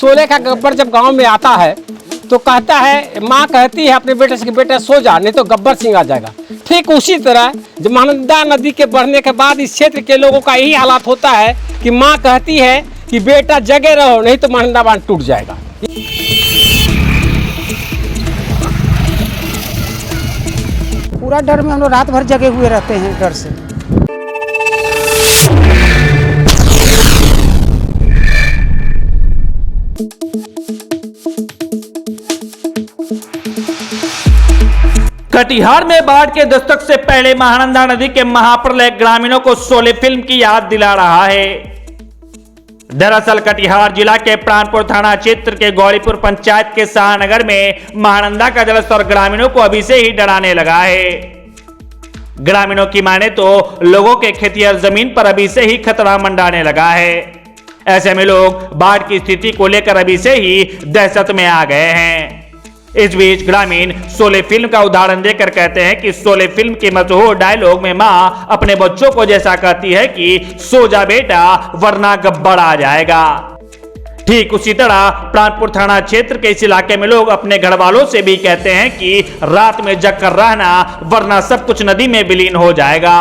सोले का गब्बर जब गांव में आता है तो कहता है, माँ कहती है अपने बेटे से कि बेटा सो जा, नहीं तो गब्बर सिंह आ जाएगा। ठीक उसी तरह जब महानंदा नदी के बढ़ने के बाद इस क्षेत्र के लोगों का यही हालात होता है कि माँ कहती है कि बेटा जगे रहो, नहीं तो महानंदा बांध टूट जाएगा। पूरा डर में हम लोग रात भर जगे हुए रहते हैं डर से। कटिहार में बाढ़ के दस्तक से पहले महानंदा नदी के महाप्रलय ग्रामीणों को शोले फिल्म की याद दिला रहा है। दरअसल कटिहार जिला के प्राणपुर थाना क्षेत्र के गौरीपुर पंचायत के शाहनगर में महानंदा का जलस्तर ग्रामीणों को अभी से ही डराने लगा है। ग्रामीणों की माने तो लोगों के खेतिहर जमीन पर अभी से ही खतरा मंडाने लगा है। ऐसे में लोग बाढ़ की स्थिति को लेकर अभी से ही दहशत में आ गए हैं। इस बीच ग्रामीण शोले फिल्म का उदाहरण देकर कहते हैं कि शोले फिल्म के मशहूर डायलॉग में मां अपने बच्चों को जैसा कहती है कि सो जा बेटा वरना गब्बर आ जाएगा, ठीक उसी तरह प्राणपुर थाना क्षेत्र के इस इलाके में लोग अपने घर वालों से भी कहते हैं कि रात में जग कर रहना वरना सब कुछ नदी में विलीन हो जाएगा।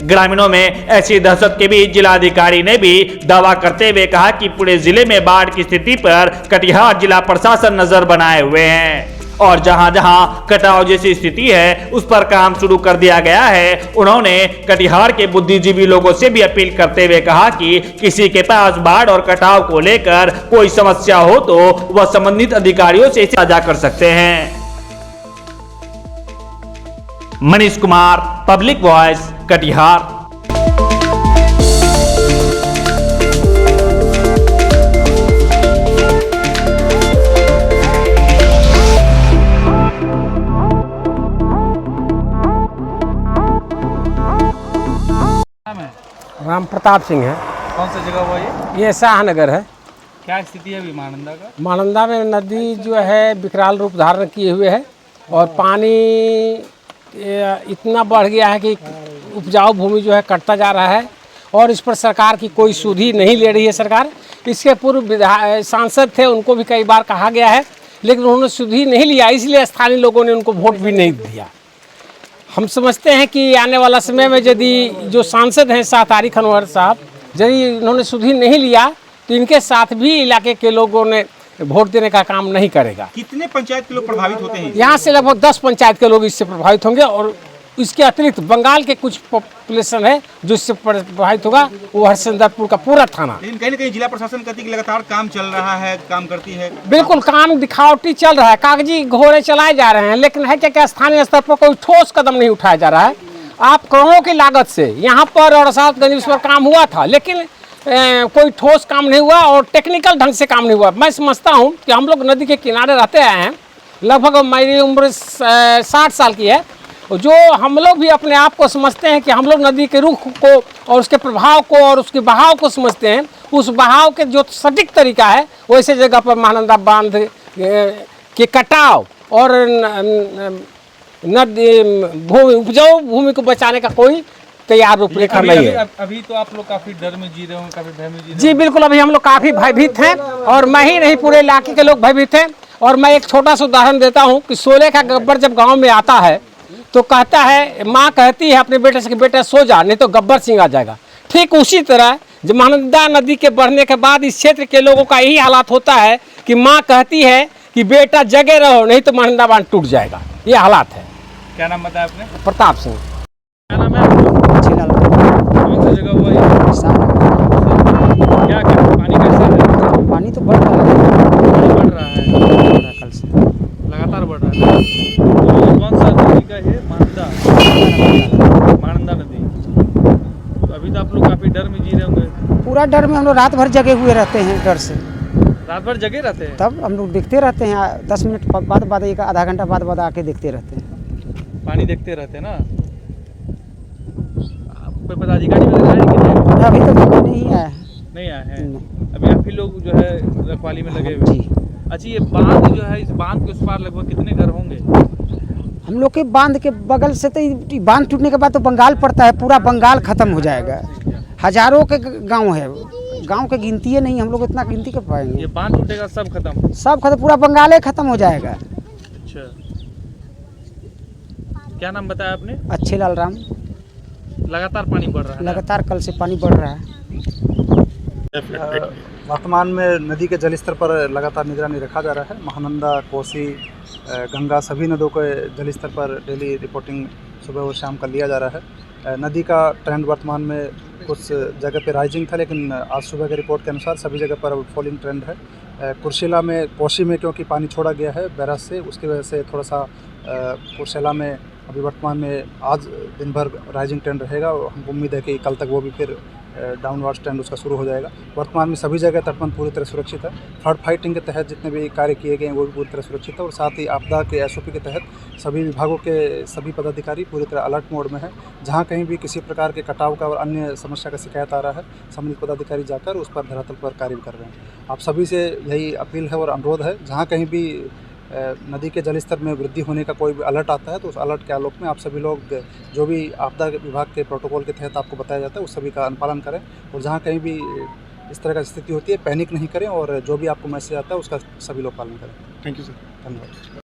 ग्रामीणों में ऐसी दहशत के बीच जिलाधिकारी ने भी दावा करते हुए कहा कि पूरे जिले में बाढ़ की स्थिति पर कटिहार जिला प्रशासन नजर बनाए हुए हैं और जहां जहां कटाव जैसी स्थिति है उस पर काम शुरू कर दिया गया है। उन्होंने कटिहार के बुद्धिजीवी लोगों से भी अपील करते हुए कहा कि किसी के पास बाढ़ और कटाव को लेकर कोई समस्या हो तो वह संबंधित अधिकारियों से इसे साझा कर सकते हैं। Manish Kumar, public voice, Katihar. राम प्रताप सिंह है। कौन सा जगह हुआ ये शाहनगर है। क्या स्थिति है अभी महानंदा का? महानंदा में नदी जो है विकराल रूप धारण किए हुए है और पानी इतना बढ़ गया है कि उपजाऊ भूमि जो है कटता जा रहा है और इस पर सरकार की कोई सुधि नहीं ले रही है सरकार। इसके पूर्व सांसद थे, उनको भी कई बार कहा गया है लेकिन उन्होंने सुधि नहीं लिया, इसलिए स्थानीय लोगों ने उनको वोट भी नहीं दिया। हम समझते हैं कि आने वाला समय में यदि जो सांसद हैं तारिक अनवर साहब, यदि उन्होंने सुधि नहीं लिया तो इनके साथ भी इलाके के लोगों ने वोट देने का काम नहीं करेगा। कितने पंचायत के लोग प्रभावित होते हैं? यहाँ से लगभग 10 पंचायत के लोग इससे प्रभावित होंगे और इसके अतिरिक्त बंगाल के कुछ पॉपुलेशन है जो इससे प्रभावित होगा, वो हरसिंदरपुर का पूरा थाना। लेकिन कहीं न कहीं जिला प्रशासन कहती है कि लगातार काम चल रहा है, काम करती है। बिल्कुल काम दिखावटी चल रहा है, कागजी घोड़े चलाए जा रहे हैं, लेकिन है क्या स्थानीय स्तर पर कोई ठोस कदम नहीं उठाया जा रहा है। आप करोड़ों की लागत से यहाँ पर और सातगंज पर काम हुआ था लेकिन कोई ठोस काम नहीं हुआ और टेक्निकल ढंग से काम नहीं हुआ। मैं समझता हूँ कि हम लोग नदी के किनारे रहते आए हैं, लगभग मेरी उम्र 60 साल की है, जो हम लोग भी अपने आप को समझते हैं कि हम लोग नदी के रुख को और उसके प्रभाव को और उसके बहाव को समझते हैं। उस बहाव के जो सटीक तरीका है वैसे जगह पर महानंदा बांध के कटाव और नदी उपजाऊ भूमि को बचाने का कोई तैयार रूपरेखा नहीं है। अभी तो आप लोग काफी डर में जी रहे हो, काफी भय में जी रहे हो। जी बिल्कुल, अभी हम लोग काफी भयभीत हैं और मैं ही नहीं पूरे इलाके के लोग भयभीत हैं। और मैं एक छोटा सा उदाहरण देता हूं कि शोले का गब्बर जब गांव में आता है तो कहता है, माँ कहती है अपने बेटे से कि बेटा सो जा, नहीं तो गब्बर सिंह आ जाएगा। ठीक उसी तरह जब महानंदा नदी के बढ़ने के बाद इस क्षेत्र के लोगों का यही हालात होता है कि माँ कहती है कि बेटा जगे रहो, नहीं तो महानंदा बांध टूट जाएगा। ये हालात है। क्या नाम बताया आपने? प्रताप सिंह। क्या नाम है? कौन सा जगह हुआ ये? क्या पानी कैसा है? पानी तो बढ़ रहा है, कल से लगातार बढ़ रहा है। तो कौन सा नदी का है? महानंदा नदी। तो अभी तो आप लोग काफी डर में जी रहे होंगे। पूरा डर में हम लोग रात भर जगे हुए रहते हैं डर से। रात भर जगे रहते हैं? तब हम लोग देखते रहते हैं, 10 मिनट बाद एक आधा घंटा बाद आके देखते रहते हैं। पानी देखते रहते हैं ना। कोई पदाधिकारी में लगा है कि नहीं? अभी तक नहीं आया है। नहीं आया है। अभी आप ही लोग जो है रखवाली में लगे हुए। अच्छा, ये बांध जो है, इस बांध के उस पार लगभग कितने घर होंगे? हम लोग के बांध के बगल से तो बांध टूटने के बाद तो बंगाल पड़ता है, पूरा बंगाल खत्म हो जाएगा। हजारों के गांव है, गांव के गिनती है नहीं, हम लोग इतना गिनती कर पाएंगे। ये बांध टूटेगा सब खत्म। सब खत्म, पूरा बंगाले खत्म हो जाएगा। अच्छा, क्या नाम बताया आपने? अच्छे लाल राम। लगातार पानी बढ़ रहा है। लगातार कल से पानी बढ़ रहा है। वर्तमान में नदी के जलस्तर पर लगातार निगरानी रखा जा रहा है। महानंदा, कोसी, गंगा सभी नदियों के जलस्तर पर डेली रिपोर्टिंग सुबह और शाम का लिया जा रहा है। नदी का ट्रेंड वर्तमान में कुछ जगह पे राइजिंग था, लेकिन आज सुबह के रिपोर्ट के अनुसार सभी जगह पर अब फॉलिंग ट्रेंड है। कुर्सेला में, कोसी में क्योंकि पानी छोड़ा गया है बैराज से, उसकी वजह से थोड़ा सा कुर्सेला में अभी वर्तमान में आज दिन भर राइजिंग ट्रेंड रहेगा और हमको उम्मीद है कि कल तक वो भी फिर डाउनवर्ड ट्रेंड उसका शुरू हो जाएगा। वर्तमान में सभी जगह तटबंध पूरी तरह सुरक्षित है। फ्लड फाइटिंग के तहत जितने भी कार्य किए गए हैं वो भी पूरी तरह सुरक्षित है और साथ ही आपदा के एसओपी के तहत सभी विभागों के सभी पदाधिकारी पूरी तरह अलर्ट मोड में है। जहां कहीं भी किसी प्रकार के कटाव का और अन्य समस्या का शिकायत आ रहा है, संबंधित पदाधिकारी जाकर उस पर धरातल पर कार्य कर रहे हैं। आप सभी से यही अपील है और अनुरोध है, जहाँ कहीं भी नदी के जलस्तर में वृद्धि होने का कोई भी अलर्ट आता है तो उस अलर्ट के आलोक में आप सभी लोग जो भी आपदा विभाग के प्रोटोकॉल के तहत आपको बताया जाता है उस सभी का अनुपालन करें और जहां कहीं भी इस तरह का स्थिति होती है पैनिक नहीं करें और जो भी आपको मैसेज आता है उसका सभी लोग पालन करें। Thank you sir. धन्यवाद।